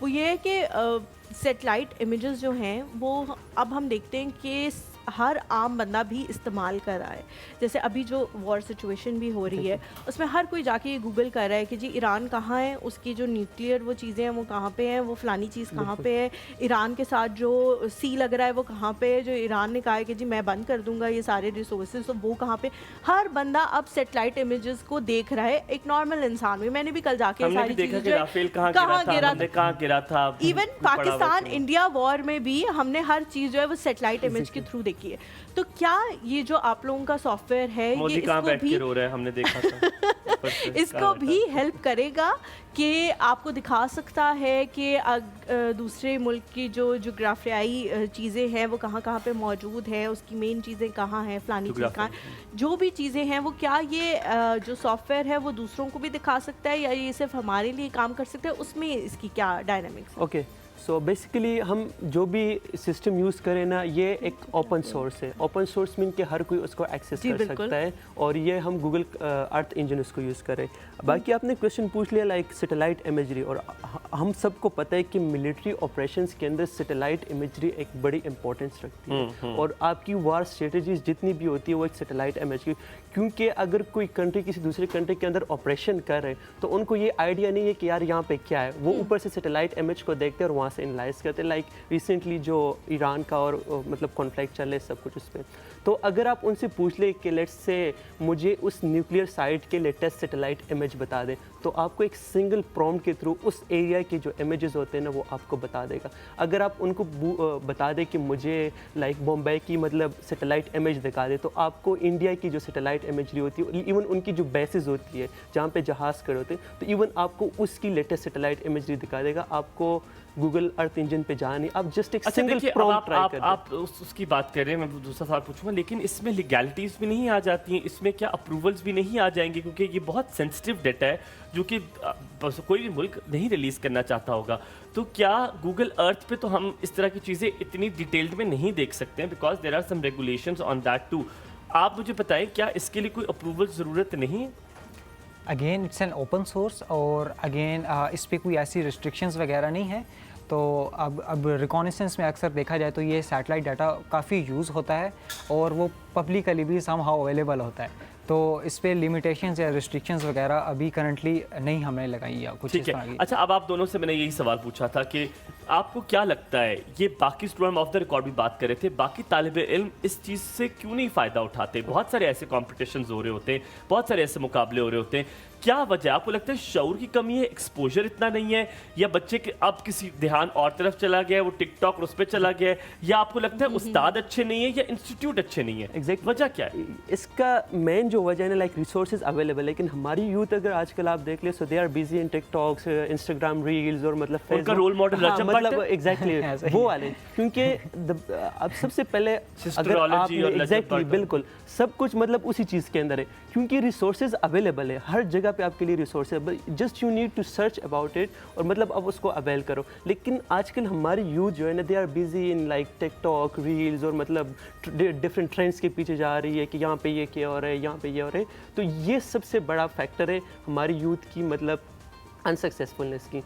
वो ये है कि सेटेलाइट इमेजेस जो हैं वो अब हम देखते हैं कि हर आम बंदा भी इस्तेमाल कर रहा है। जैसे अभी जो वॉर सिचुएशन भी हो रही है उसमें हर कोई जाके ये गूगल कर रहा है कि जी ईरान कहाँ है, उसकी जो न्यूक्लियर वो चीज़ें हैं वो कहाँ पे हैं, वो फ़लानी चीज़ कहाँ पे है, ईरान के साथ जो सी लग रहा है वो कहाँ पे है, जो ईरान ने कहा है कि जी मैं बंद कर दूंगा ये सारे रिसोर्सेज, तो वो कहाँ पे। हर बंदा अब सेटेलाइट इमेजेस को देख रहा है, एक नॉर्मल इंसान भी। मैंने भी कल जाके हमने भी सारी देखा चीज़ें कि जो है राफेल कहाँ कहाँ गिरा था, गिरा हमने कहाँ गिरा था, इवन पड़ा हुआ पाकिस्तान था। इंडिया वॉर में भी हमने हर चीज़ जो है वो सेटेलाइट इमेज के थ्रू देखी है। तो क्या ये जो आप लोगों का सॉफ्टवेयर है ये मोदी कहाँ इसको बैठ के भी रो रहा है, हमने देखा था ऊपर से कहाँ इसको बैठा। भी हेल्प करेगा कि आपको दिखा सकता है कि दूसरे मुल्क की जो जोग्राफियाई चीज़ें हैं वो कहाँ कहाँ पे मौजूद है, उसकी मेन चीज़ें कहाँ हैं, फलानी चीज़ कहाँ है, जो भी चीज़ें हैं वो क्या ये जो सॉफ्टवेयर है वो दूसरों को भी दिखा सकता है या ये सिर्फ हमारे लिए काम कर सकता है, उसमें इसकी क्या डायनामिक्स है? ओके, सो बेसिकली हम जो भी सिस्टम यूज़ करें ना, ये एक ओपन सोर्स है। ओपन सोर्स मीन कि हर कोई उसको एक्सेस जी, कर बिल्कुल। सकता है, और ये हम गूगल अर्थ इंजन उसको यूज़ करें। बाकी आपने क्वेश्चन पूछ लिया लाइक सैटेलाइट इमेजरी, और हम सबको पता है कि मिलिट्री ऑपरेशंस के अंदर सैटेलाइट इमेजरी एक बड़ी इंपॉर्टेंस रखती है। और आपकी वार स्ट्रेटजीज जितनी भी होती है वो एक सैटेलाइट इमेजरी, क्योंकि अगर कोई कंट्री किसी दूसरे कंट्री के अंदर ऑपरेशन कर रहे हैं तो उनको ये आइडिया नहीं है कि यार यहाँ पे क्या है, वो ऊपर से सैटेलाइट इमेज को देखते हैं और वहाँ से एनालाइज करते हैं। लाइक रिसेंटली जो ईरान का और मतलब कॉन्फ्लिक्ट चल रहा है सब कुछ उस पर, तो अगर आप उनसे पूछ ले कि लेट्स से मुझे उस न्यूक्लियर साइट के लेटेस्ट सैटेलाइट इमेज बता दें, तो आपको एक सिंगल प्रॉम्प्ट के थ्रू उस एरिया के जो इमेजेस होते हैं ना वो आपको बता देगा। अगर आप उनको बता दें कि मुझे लाइक बॉम्बे की मतलब सैटेलाइट इमेज दिखा दे, तो आपको इंडिया की जो सैटेलाइट इमेजरी होती है, इवन उनकी जो बेसिस होती है जहाँ पे जहाज़ खड़े होते हैं, तो इवन आपको उसकी लेटेस्ट सैटेलाइट इमेजरी दिखा देगा। आपको गूगल अर्थ इंजन पे जाना नहीं, आप जस्ट एक सिंगल प्रॉम्प्ट ट्राई कर आप उसकी बात कर रहे हैं, मैं दूसरा सवाल पूछूंगा, लेकिन इसमें लीगैलिटीज भी नहीं आ जाती हैं, इसमें क्या अप्रूवल्स भी नहीं आ जाएंगे, क्योंकि ये बहुत सेंसिटिव डेटा है जो कि कोई भी मुल्क नहीं रिलीज करना चाहता होगा। तो क्या गूगल अर्थ पे तो हम इस तरह की चीज़ें इतनी डिटेल्ड में नहीं देख सकते हैं, because there are some regulations on that too. आप मुझे बताएं, क्या इसके लिए कोई अप्रूवल ज़रूरत नहीं है? Again it's an open source, और अगेन इस पर कोई ऐसी रिस्ट्रिक्शंस वगैरह नहीं है। तो अब रिकॉनेसेंस में अक्सर देखा जाए तो ये सैटेलाइट डाटा काफ़ी यूज़ होता है और वो पब्लिकली भी समहाउ अवेलेबल होता है। तो इस पे लिमिटेशंस या रिस्ट्रिक्शंस वगैरह अभी करंटली नहीं हमने लगाई या कुछ इस ठीक तरह है। की। अच्छा, अब आप दोनों से मैंने यही सवाल पूछा था कि आपको क्या लगता है, ये बाकी स्टूडेंट ऑफ द रिकॉर्ड भी बात कर रहे थे, बाकी तालिबे इल्म इस चीज़ से क्यों नहीं फ़ायदा उठाते? बहुत सारे ऐसे कॉम्पिटिशन्स हो रहे होते हैं, बहुत सारे ऐसे मुकाबले हो रहे होते हैं, क्या वजह? आपको लगता है शऊर की कमी है, एक्सपोजर इतना नहीं है, या बच्चे के अब किसी ध्यान और तरफ चला गया है, वो टिकटॉक और उस पर चला गया है, या आपको लगता है उस्ताद अच्छे नहीं है या इंस्टीट्यूट अच्छे नहीं है? एग्जैक्ट वजह क्या है? इसका मेन जो वजह है ना, लाइक रिसोर्सेज अवेलेबल, लेकिन हमारी यूथ अगर आजकल आप देख ले, so they are busy in TikToks, Instagram reels, और मतलब उनका रोल मॉडल रजब भट्ट मतलब है? एग्जैक्टली वो वाले, क्योंकि अब सबसे पहले अगर आप Sisterology और रजब एग्जैक्टली भट्ट। बिल्कुल सब कुछ मतलब उसी चीज़ के अंदर है, क्योंकि रिसोर्सेज अवेलेबल है हर जगह पे आपके लिए रिसोर्स है, just you need to search about it और मतलब अब उसको अवेल करो। लेकिन आजकल हमारी यूथ जो है ना, they are busy in like TikTok reels, और मतलब डिफरेंट ट्रेंड्स के पीछे जा रही है कि यहाँ पे ये क्या हो रहा है, यहाँ पे ये हो रहा है। तो ये सबसे बड़ा फैक्टर है हमारी यूथ की मतलब अनसक्सेसफुलनेस की।